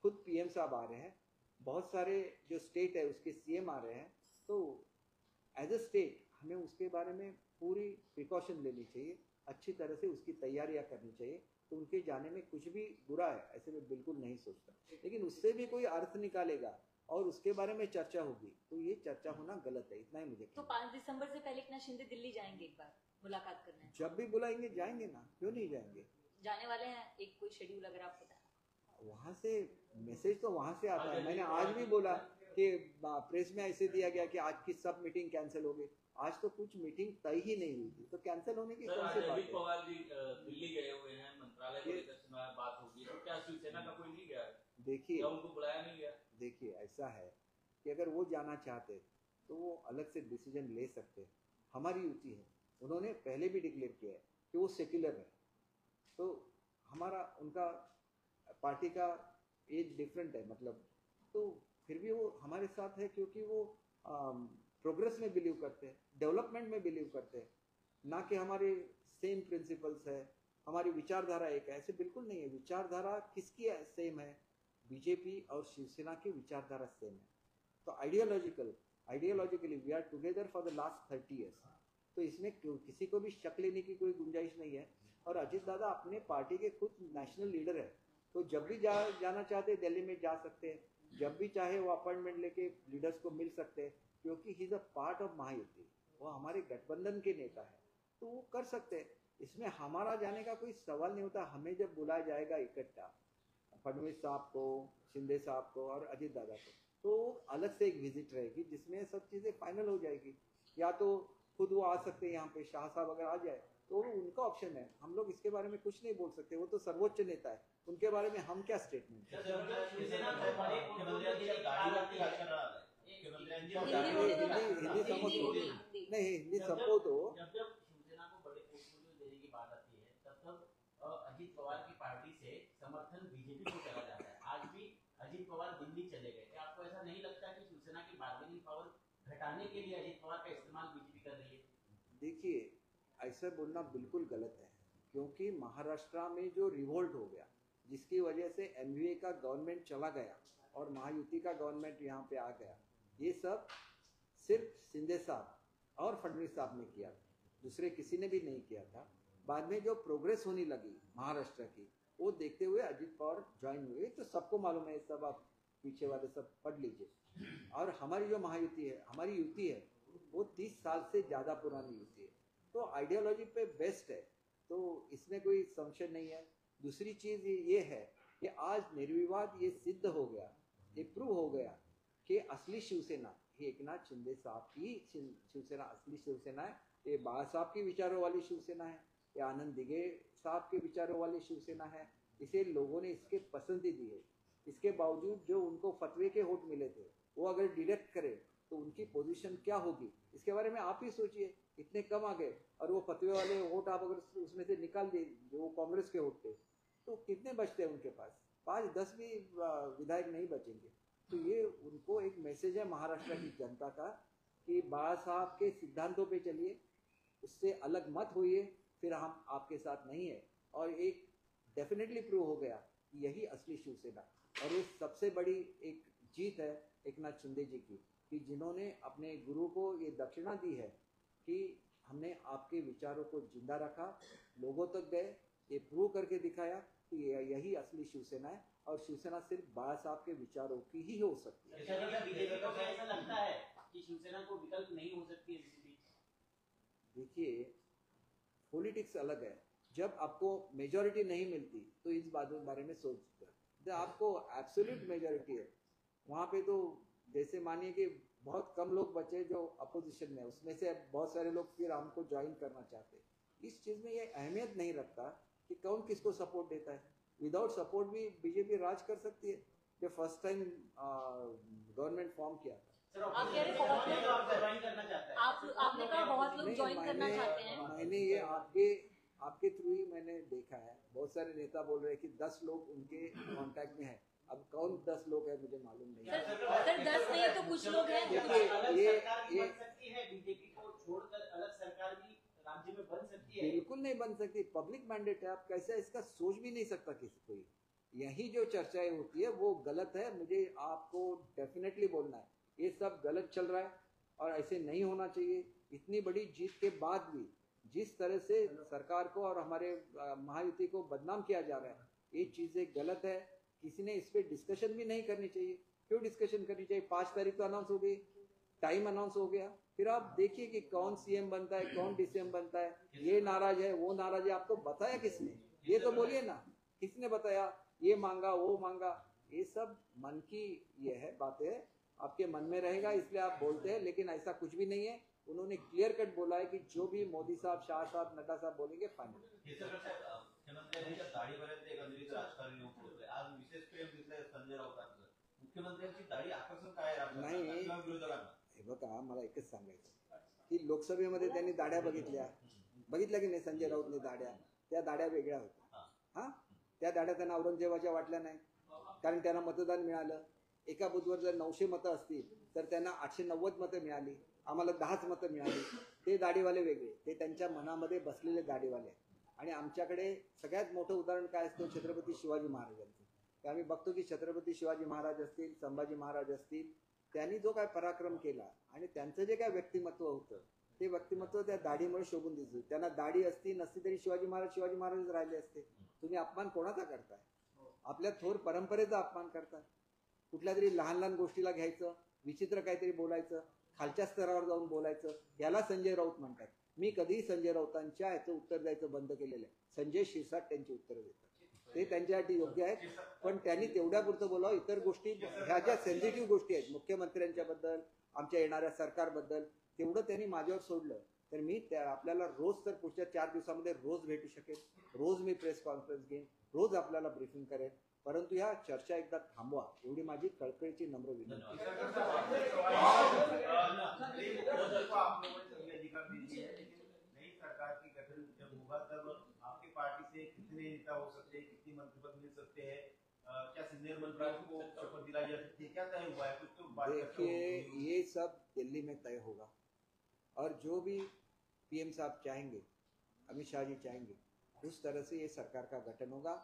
खुद पीएम साहब आ रहे हैं, बहुत सारे जो स्टेट है उसके सीएम आ रहे हैं, तो एज अ स्टेट हमें उसके बारे में पूरी प्रिकॉशन लेनी चाहिए, अच्छी तरह से उसकी तैयारियां करनी चाहिए। तो उनके जाने में कुछ भी बुरा है ऐसे मैं बिल्कुल नहीं सोचता, लेकिन उससे भी कोई अर्थ निकालेगा और उसके बारे में चर्चा होगी, तो ये चर्चा होना गलत है, इतना ही मुझे तो 5 दिसंबर से पहले एक नाथ शिंदे दिल्ली जाएंगे एक बार मुलाकात करने? जब भी बुलाएंगे जाएंगे ना, क्यों नहीं जाएंगे? जाने वाले हैं, एक कोई शेड्यूल अगर आप बताएं। वहाँ से मैसेज तो वहाँ से आता है। मैंने आज भी बोला कि प्रेस में ऐसे दिया गया कि आज की सब मीटिंग कैंसिल हो गई। आज तो कुछ मीटिंग तय ही नहीं हुई थी, तो कैंसिल होने की कौन सी बात अजित है? पवार जी दिल्ली गए हुए हैं, मंत्रालय को लेकर सुना बात होगी, तो क्या शिवसेना का कोई नहीं गया है? देखिए या उनको बुलाया नहीं गया? देखिए ऐसा है कि अगर वो जाना चाहते तो वो अलग से डिसीजन ले सकते। हमारी युति है, उन्होंने पहले भी डिक्लेयर किया है कि वो सेक्युलर है, तो हमारा उनका पार्टी का एज डिफरेंट है, मतलब तो फिर भी वो हमारे साथ है, क्योंकि वो प्रोग्रेस में बिलीव करते हैं, डेवलपमेंट में बिलीव करते हैं, ना कि हमारे सेम प्रिंसिपल्स है, हमारी विचारधारा एक है। ऐसे बिल्कुल नहीं है। विचारधारा किसकी सेम है? बीजेपी और शिवसेना की विचारधारा सेम है। तो ideologically we are together for the last 30 years. तो इसमें किसी को भी शक लेने की कोई गुंजाइश नहीं है। और अजीत दादा अपने पार्टी के खुद नेशनल लीडर है, तो जब भी जाना चाहते हैं दिल्ली में जा सकते हैं, जब भी चाहे वो अपॉइंटमेंट लेके लीडर्स को मिल सकते हैं, क्योंकि he is a part of Mahayuti, वो हमारे गठबंधन के नेता है, तो वो कर सकते हैं। इसमें हमारा जाने का कोई सवाल नहीं होता। हमें जब बुलाया जाएगा इकट्ठा, फडणवीस साहब को, शिंदे साहब को और अजीत दादा को, तो अलग से एक विजिट रहेगी जिसमें सब चीज़ें फाइनल हो जाएगी। या तो खुद वो आ सकते हैं यहाँ पे, शाह साहब अगर आ जाए तो उनका ऑप्शन है। हम लोग इसके बारे में कुछ नहीं बोल सकते, वो तो सर्वोच्च नेता है, उनके बारे में हम क्या स्टेटमेंट। हिंदी समझो नहीं, हिंदी सबको तो जब शिवसेना को बड़े पोर्टफोलियो देने की बात आती है तब अजीत पवार की पार्टी से समर्थन बीजेपी को चला जाता है। आज भी अजीत पवार दिल्ली चले गए। क्या आपको ऐसा नहीं लगता कि शिवसेना की बार्गेनिंग पावर घटाने के लिए अजीत पवार का इस्तेमाल बीजेपी कर रही है? देखिए, ऐसा बोलना बिल्कुल गलत है, क्योंकि महाराष्ट्र में जो रिवोल्ट हो गया, जिसकी वजह से एमवीए का गवर्नमेंट चला गया और महायुति का गवर्नमेंट यहाँ पे आ गया, ये सब सिर्फ शिंदे साहब और फडणवीस साहब ने किया, दूसरे किसी ने भी नहीं किया था। बाद में जो प्रोग्रेस होने लगी महाराष्ट्र की, वो देखते हुए अजीत पवार ज्वाइन हुए। तो सबको मालूम है, सब आप पीछे वाले सब पढ़ लीजिए। और हमारी जो महायुति है, हमारी युति है, वो 30 साल से ज़्यादा पुरानी युति है, तो आइडियोलॉजी पे बेस्ट है, तो इसमें कोई संशय नहीं है। दूसरी चीज़ ये है कि आज निर्विवाद ये सिद्ध हो गया, ये प्रूव हो गया कि असली शिवसेना ये एकनाथ शिंदे साहब की शिवसेना असली शिवसेना है। ये बाळा साहब के विचारों वाली शिवसेना है, ये आनंद दिघे साहब के विचारों वाली शिवसेना है। इसे लोगों ने इसके पसंदी दी है। इसके बावजूद जो उनको फतवे के वोट मिले थे, वो अगर डिडक्ट करे तो उनकी पोजीशन क्या होगी, इसके बारे में आप ही सोचिए। इतने कम आ गए, और वो फतवे वाले वोट आप अगर उसमें से निकाल दिए जो कांग्रेस के वोट थे, तो कितने बचते हैं उनके पास? 5-10 भी विधायक नहीं बचेंगे। तो ये उनको एक मैसेज है महाराष्ट्र की जनता का कि बाळा साहब के सिद्धांतों पे चलिए, उससे अलग मत होइए, फिर हम आपके साथ नहीं है। और एक डेफिनेटली प्रूव हो गया कि यही असली शिवसेना। और ये सबसे बड़ी एक जीत है एकनाथ शिंदे जी की, कि जिन्होंने अपने गुरु को ये दक्षिणा दी है कि हमने आपके विचारों को जिंदा रखा, लोगों तक गए, ये प्रूव करके दिखाया कि यही असली शिवसेना है। और शिवसेना सिर्फ बाळा साहब के विचारों की ही हो सकती है। बीजेपी को ऐसा लगता है कि शिवसेना को विकल्प नहीं हो सकती है बीजेपी? देखिए, पॉलिटिक्स अलग है। जब आपको मेजॉरिटी नहीं मिलती तो इस बारे में सोचते हैं। जब आपको एब्सोल्यूट मेजॉरिटी है, वहाँ पे तो जैसे मानिए कि बहुत कम लोग बचे जो अपोजिशन में, उसमें से बहुत सारे लोग फिर हमको ज्वाइन करना चाहते। इस चीज़ में ये अहमियत नहीं रखता कि कौन किसको सपोर्ट देता है। विदाउट सपोर्ट भी बीजेपी राज कर सकती है। जो फर्स्ट टाइम गवर्नमेंट फॉर्म किया था, आप कह रहे बहुत लोग ज्वाइन करना चाहते हैं। आपने कहा बहुत लोग नहीं, ज्वाइन करना चाहते हैं। मैंने ये आपके थ्रू ही मैंने देखा है। बहुत सारे नेता बोल रहे हैं कि 10 लोग उनके कांटेक्ट में है। अब कौन 10 लोग है मुझे मालूम नहीं है। सर 10 नहीं तो कुछ लोग हैं। देखिए, अलग ये सरकार भी बन सकती है, बीजेपी को छोड़कर अलग सरकार भी राज्य में बन सकती है। बिल्कुल नहीं बन सकती। पब्लिक मैंडेट है, आप कैसे इसका सोच भी नहीं सकता किसी कोई। यही जो चर्चाएं होती है वो गलत है। मुझे आपको डेफिनेटली बोलना है, ये सब गलत चल रहा है और ऐसे नहीं होना चाहिए। इतनी बड़ी जीत के बाद भी जिस तरह से सरकार को और हमारे महायुति को बदनाम किया जा रहा है, ये चीजें गलत है। किसी ने इस पर डिस्कशन भी नहीं करनी चाहिए। क्यों डिस्कशन करनी चाहिए? 5 तारीख तो अनाउंस हो गई, टाइम अनाउंस हो गया। फिर आप देखिए कि कौन सीएम बनता है, कौन डीसीएम बनता है। ये नाराज है, वो नाराज है, आपको बताया किसने? ये तो बोलिए ना, किसने बताया? ये मांगा, वो मांगा, ये सब मन की ये है बातें, आपके मन में रहेगा इसलिए आप बोलते हैं, लेकिन ऐसा कुछ भी नहीं है। उन्होंने क्लियर कट बोला है कि जो भी मोदी साहब, शाह साहब, नड्डा साहब बोलेंगे फाइनल। मुख्यमंत्र्यांच्या दाढीपर्यंत एकंदरीत राजकारणी लोक पोहोचले। आज विशेष प्रेम दिसलंय संजय राऊतांचं। मुख्यमंत्र्यांची दाढी आकर्षण काय आहे राज्यात किंवा विरोधकांना? हे बघा, मला एकच सांगायचं की लोकसभेमध्ये त्यांनी दाढ्या बघितल्या की नाही? संजय राऊतने दाढ्या, त्या दाढ्या वेगळ्या होत्या। हा, त्या दाढ्या त्यांना औरंगजेबाच्या वाटल्या नाही, कारण त्यांना मतदान मिळालं। एका बूथवर जर 900 मतं असतील तर त्यांना 890 मतं मिळाली, आम्हाला 10च मतं मिळाली. ते दाढीवाले वेगळे, ते त्यांच्या मनामध्ये बसलेले दाढीवाले आहेत. आणि आमच्याकडे सगळ्यात मोठं उदाहरण काय असतं, छत्रपती शिवाजी महाराजांचं. तर आम्ही बघतो की छत्रपती शिवाजी महाराज असतील, संभाजी महाराज असतील, त्यांनी जो काय पराक्रम केला आणि त्यांचं जे काय व्यक्तिमत्व होतं ते व्यक्तिमत्व त्या दाढीमुळे शोभून दिसतं. त्यांना दाढी असती नसती तरी शिवाजी महाराजच राहिले असते. तुम्ही अपमान कोणाचा करताय? आपल्या थोर परंपरेचा अपमान करताय. कुठल्या तरी लहान लहान गोष्टीला घ्यायचं, विचित्र काहीतरी बोलायचं, खालच्या स्तरावर जाऊन बोलायचं, याला संजय राऊत म्हणतात. मी कधीही संजय राऊतांच्या याचं उत्तर द्यायचं बंद केलेलं आहे. संजय शिरसाट त्यांची उत्तरं देतात, ते त्यांच्यासाठी योग्य आहेत. पण त्यांनी तेवढ्या पुरतं बोलावं. इतर गोष्टी ह्या ज्या सेन्सिटिव्ह गोष्टी आहेत मुख्यमंत्र्यांच्या बद्दल, आमच्या येणाऱ्या सरकारबद्दल, तेवढं त्यांनी माझ्यावर सोडलं तर मी आपल्याला रोज तर पुढच्या 4 दिवसामध्ये रोज भेटू शकेल, रोज मी प्रेस कॉन्फरन्स घेईन, रोज आपल्याला ब्रीफिंग करेन. परंतु ह्या चर्चा एकदा थांबवा, एवढी माझी कळकळीची नम्र विनंती. नई सरकार की गठन जब होगा तब आपकी पार्टी से कितने नेता हो सकते हैं, कितनी मंत्रिपद मिल सकते हैं, क्या सीनियर मंत्रियों को शपथ दिलाई जा सकती है, क्या तय हुआ है? कुछ तो बात देखिए ये सब दिल्ली में तय होगा और जो भी पीएम साहब चाहेंगे, अमित शाह जी चाहेंगे, उस तरह से ये सरकार का गठन होगा.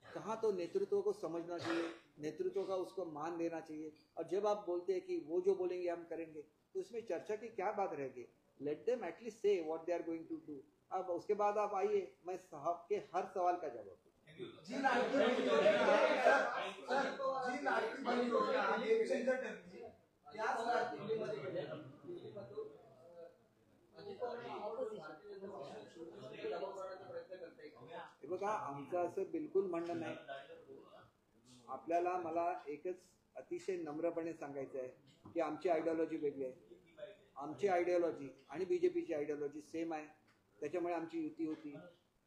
कहाँ तो नेतृत्व को समझना चाहिए, नेतृत्व का उसको मान देना चाहिए. और जब आप बोलते हैं कि वो जो बोलेंगे हम करेंगे, तो उसमें चर्चा की क्या बात रहेगी? Let them at least say what they are going to do. अब उसके बाद आप आइए, मैं साहब के हर सवाल का जवाब दूँ. जी लाडकी बहीण योजना इलेक्शन जर ठरली त्याच काळात दिल्लीमध्ये हे बघा, आमचं असं बिलकुल म्हणणं नाही. आपल्याला मला एकच अतिशय नम्रपणे सांगायचं आहे की आमची आयडिओलॉजी वेगळी आहे. आमची आयडिओलॉजी आणि बीजेपीची आयडिओलॉजी सेम आहे, त्याच्यामुळे आमची युती होती.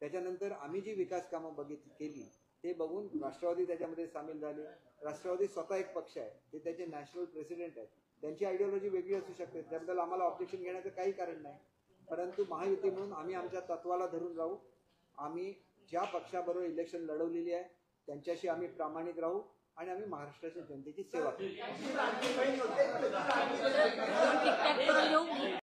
त्याच्यानंतर आम्ही जी विकास कामं केली ते बघून राष्ट्रवादी त्याच्यामध्ये सामील झाले. राष्ट्रवादी स्वतः एक पक्ष आहे, ते त्याचे नॅशनल प्रेसिडेंट आहेत, त्यांची आयडिओलॉजी वेगळी असू शकते, त्याबद्दल आम्हाला ऑब्जेक्शन घेण्याचं काही कारण नाही. परंतु महायुती म्हणून आम्ही आमच्या तत्वाला धरून राहू. आम्ही ज्या पक्षाबरोबर इलेक्शन लढवलेली आहे त्यांच्याशी आम्ही प्रामाणिक राहू आणि आम्ही महाराष्ट्राच्या जनतेची सेवा करू.